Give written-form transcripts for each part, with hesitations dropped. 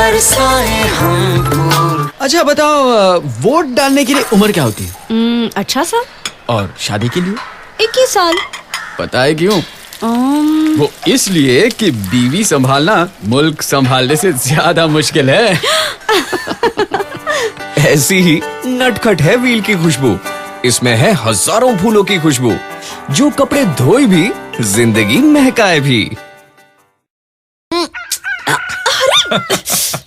बरसाए हम फूल। अच्छा बताओ, वोट डालने के लिए उम्र क्या होती है? 18 साल। और शादी के लिए? 21 साल। पता है क्यों? वो इसलिए कि बीवी संभालना मुल्क संभालने से ज्यादा मुश्किल है। ऐसी ही नटखट है व्हील की खुशबू। इसमें है हजारों फूलों की खुशबू, जो कपड़े धोए भी जिंदगी महकाए भी।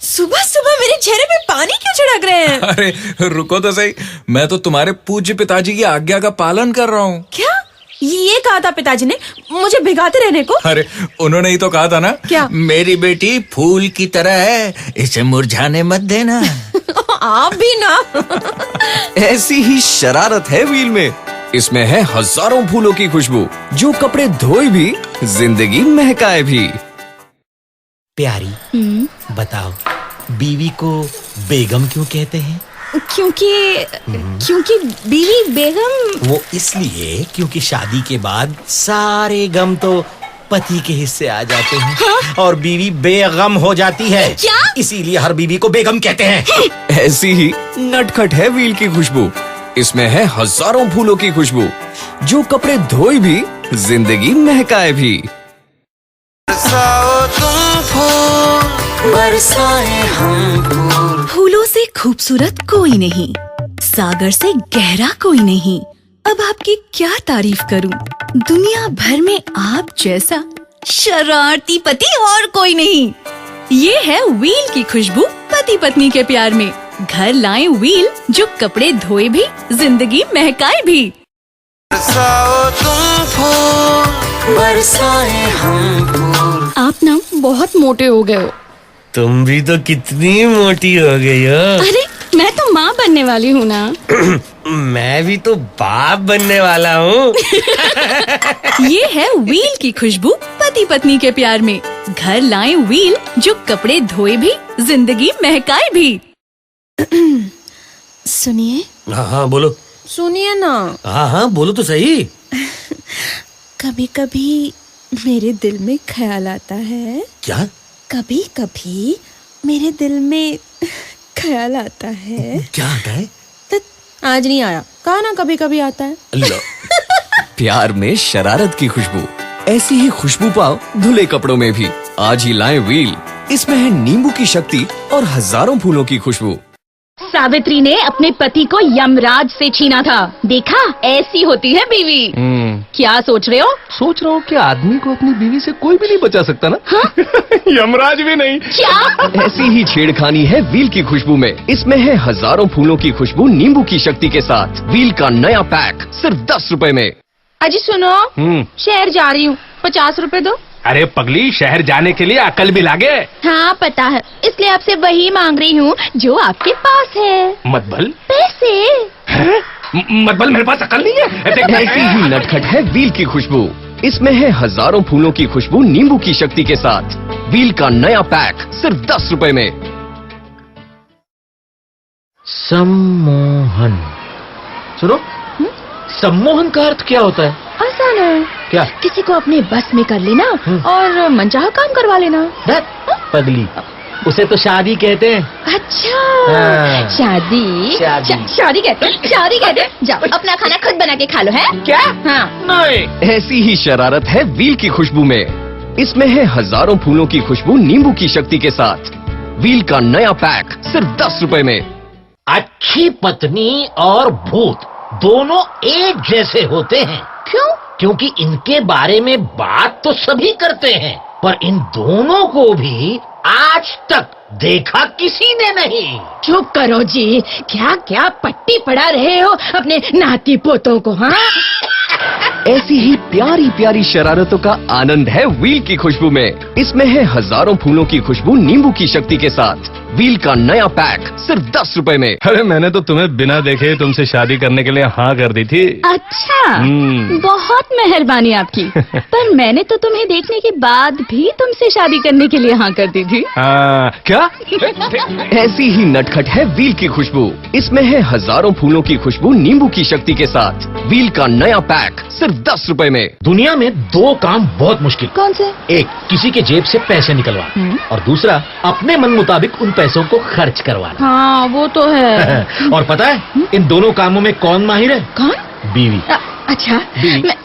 सुबह सुबह मेरे चेहरे पे पानी क्यों छिड़क रहे हैं? अरे रुको तो सही, मैं तो तुम्हारे पूज्य पिताजी की आज्ञा का पालन कर रहा हूँ। क्या? ये कहा था पिताजी ने मुझे भिगाते रहने को? अरे उन्होंने ही तो कहा था ना, क्या? मेरी बेटी फूल की तरह है, इसे मुरझाने मत देना। आप भी ना। ऐसी ही शरारत है व्हील में। इसमें है हजारों फूलों की खुशबू, जो कपड़े धोए भी जिंदगी महकाए भी। प्यारी, बताओ बीवी को बेगम क्यों कहते हैं? क्योंकि बीवी बेगम। वो इसलिए क्योंकि शादी के बाद सारे गम तो पति के हिस्से आ जाते हैं। हाँ? और बीवी बेगम हो जाती है। क्या? इसीलिए हर बीवी को बेगम कहते हैं। ऐसी ही नटखट है व्हील की खुशबू। इसमें है हजारों फूलों की खुशबू, जो कपड़े धोए भी जिंदगी महकाए भी। बरसाओ तुम फूल, बरसाए हम फूल। फूलों से खूबसूरत कोई नहीं, सागर से गहरा कोई नहीं। अब आपकी क्या तारीफ करूं? दुनिया भर में आप जैसा शरारती पति और कोई नहीं। ये है व्हील की खुशबू पति पत्नी के प्यार में। घर लाए व्हील, जो कपड़े धोए भी जिंदगी महकाए भी। बरसाओ तुम फूल, बरसाए हम फूल। आप ना बहुत मोटे हो गए हो। तुम भी तो कितनी मोटी हो गई हो। अरे मैं तो माँ बनने वाली हूँ ना। मैं भी तो बाप बनने वाला हूँ। ये है व्हील की खुशबू पति पत्नी के प्यार में। घर लाए व्हील, जो कपड़े धोए भी जिंदगी महकाए भी। सुनिए। हाँ बोलो। सुनिए ना। हाँ बोलो तो सही। कभी कभी मेरे दिल में ख्याल आता है। क्या? कभी कभी मेरे दिल में ख्याल आता है। क्या आता है? आज नहीं आया, कहा ना कभी कभी आता है। प्यार में शरारत की खुशबू, ऐसी ही खुशबू पाओ धुले कपड़ों में भी। आज ही लाएं व्हील। इसमें है नींबू की शक्ति और हजारों फूलों की खुशबू। सावित्री ने अपने पति को यमराज से छीना था। देखा, ऐसी होती है बीवी। क्या सोच रहे हो? सोच रहा हूँ कि आदमी को अपनी बीवी से कोई भी नहीं बचा सकता ना। हाँ? यमराज भी नहीं। क्या? ऐसी ही छेड़खानी है व्हील की खुशबू में। इसमें है हजारों फूलों की खुशबू नींबू की शक्ति के साथ। व्हील का नया पैक सिर्फ 10 रुपए में। अजी सुनो, शहर जा रही हूँ, 50 रुपए दो। अरे पगली, शहर जाने के लिए अकल भी लागे। हाँ पता है, इसलिए आपसे वही मांग रही हूँ जो आपके पास है। मतबल? पैसे। मतबल मेरे पास अकल नहीं है। ऐसी ही नटखट है व्हील की खुशबू। इसमें है हजारों फूलों की खुशबू नींबू की शक्ति के साथ। व्हील का नया पैक सिर्फ 10 रुपए में। सम्मोहन। सुनो, सम्मोहन का अर्थ क्या होता है? आसान है। क्या? किसी को अपने बस में कर लेना और मनचाहा काम करवा लेना। पगली, उसे तो शादी कहते हैं। अच्छा, हाँ। शादी शादी कहते हैं। जाओ अपना खाना खुद बना के खा लो। है क्या? हाँ। नहीं। ऐसी ही शरारत है व्हील की खुशबू में। इसमें है हजारों फूलों की खुशबू नींबू की शक्ति के साथ। व्हील का नया पैक सिर्फ 10 रुपए में। अच्छी पत्नी और भूत दोनों एक जैसे होते हैं। क्यों? क्योंकि इनके बारे में बात तो सभी करते हैं, पर इन दोनों को भी आज तक देखा किसी ने नहीं। चुप करो जी, क्या क्या पट्टी पड़ा रहे हो अपने नाती पोतों को। हाँ, ऐसी ही प्यारी प्यारी शरारतों का आनंद है व्हील की खुशबू में। इसमें है हजारों फूलों की खुशबू नींबू की शक्ति के साथ। व्हील का नया पैक सिर्फ 10 रुपए में। अरे मैंने तो तुम्हें बिना देखे तुमसे शादी करने के लिए हाँ कर दी थी। अच्छा, बहुत मेहरबानी आपकी। पर मैंने तो तुम्हें देखने के बाद भी तुमसे शादी करने के लिए हाँ कर दी थी। क्या? ऐसी ही नटखट है व्हील की खुशबू। इसमें है हजारों फूलों की खुशबू नींबू की शक्ति के साथ। व्हील का नया पैक सिर्फ सिर्फ 10 रुपए में। दुनिया में दो काम बहुत मुश्किल। कौन से? एक, किसी के जेब से पैसे निकलवाना, और दूसरा, अपने मन मुताबिक उन पैसों को खर्च करवाना। हाँ वो तो है। और पता है इन दोनों कामों में कौन माहिर है? कौन? बीवी। अच्छा,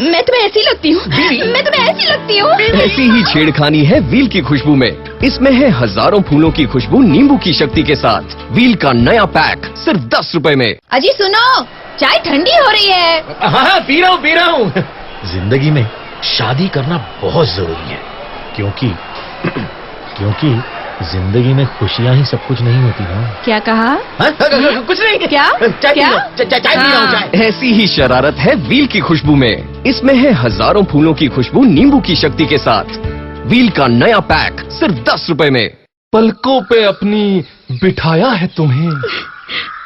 मैं तुम्हें ऐसी लगती हूँ। मैं तुम्हें ऐसी लगती हूँ। ऐसी ही छेड़खानी है व्हील की खुशबू में। इसमें है हजारों फूलों की खुशबू नींबू की शक्ति के साथ। व्हील का नया पैक सिर्फ 10 रुपए में। अजी सुनो, चाय ठंडी हो रही है। हाँ, पी रहा हूँ। जिंदगी में शादी करना बहुत जरूरी है, क्योंकि जिंदगी में खुशियाँ ही सब कुछ नहीं होती ना। क्या कहा? कुछ नहीं। क्या? चाय पी रहा हूँ, चाय। ऐसी ही शरारत है व्हील की खुशबू में। इसमें है हजारों फूलों की खुशबू नींबू की शक्ति के साथ। व्हील का नया पैक सिर्फ 10 रुपए में। पलकों पे अपनी बिठाया है तुम्हें,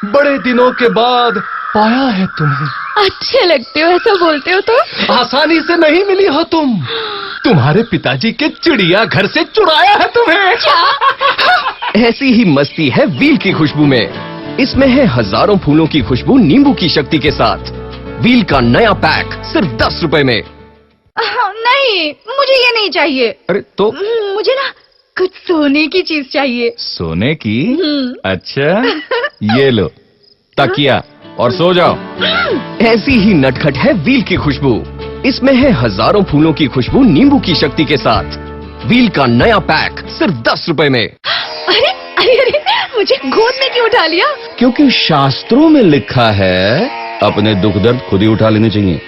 बड़े दिनों के बाद पाया है तुम्हें। अच्छे लगते हो, ऐसा बोलते हो तो। आसानी से नहीं मिली हो तुम, तुम्हारे पिताजी के चिड़िया घर से चुराया है तुम्हें। ऐसी ही मस्ती है व्हील की खुशबू में। इसमें है हजारों फूलों की खुशबू नींबू की शक्ति के साथ। व्हील का नया पैक सिर्फ 10 रुपए में। नहीं, मुझे ये नहीं चाहिए। अरे तो मुझे ना कुछ सोने की चीज चाहिए। सोने की? अच्छा, ये लो तकिया और सो जाओ। ऐसी ही नटखट है व्हील की खुशबू। इसमें है हजारों फूलों की खुशबू नींबू की शक्ति के साथ। व्हील का नया पैक सिर्फ 10 रुपए में। अरे अरे अरे, मुझे गोद में क्यों उठा लिया? क्योंकि शास्त्रों में लिखा है अपने दुख दर्द खुद ही उठा लेने चाहिए।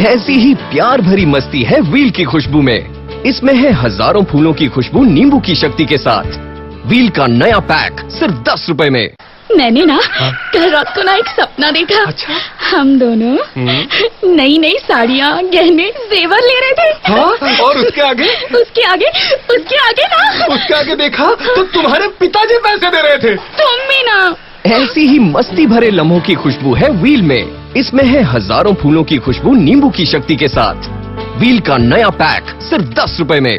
ऐसी ही प्यार भरी मस्ती है व्हील की खुशबू में। इसमें है हजारों फूलों की खुशबू नींबू की शक्ति के साथ। व्हील का नया पैक सिर्फ 10 रुपए में। मैंने ना कल रात को ना एक सपना देखा। अच्छा? हम दोनों नई नई साड़ियाँ, गहने, जेवर ले रहे थे। हाँ, और उसके आगे? उसके आगे ना, उसके आगे देखा तो तुम्हारे पिताजी पैसे दे रहे थे। तुम भी ना। ऐसी ही मस्ती भरे लम्हों की खुशबू है व्हील में। इसमें है हजारों फूलों की खुशबू नींबू की शक्ति के साथ। व्हील का नया पैक सिर्फ 10 रुपए में।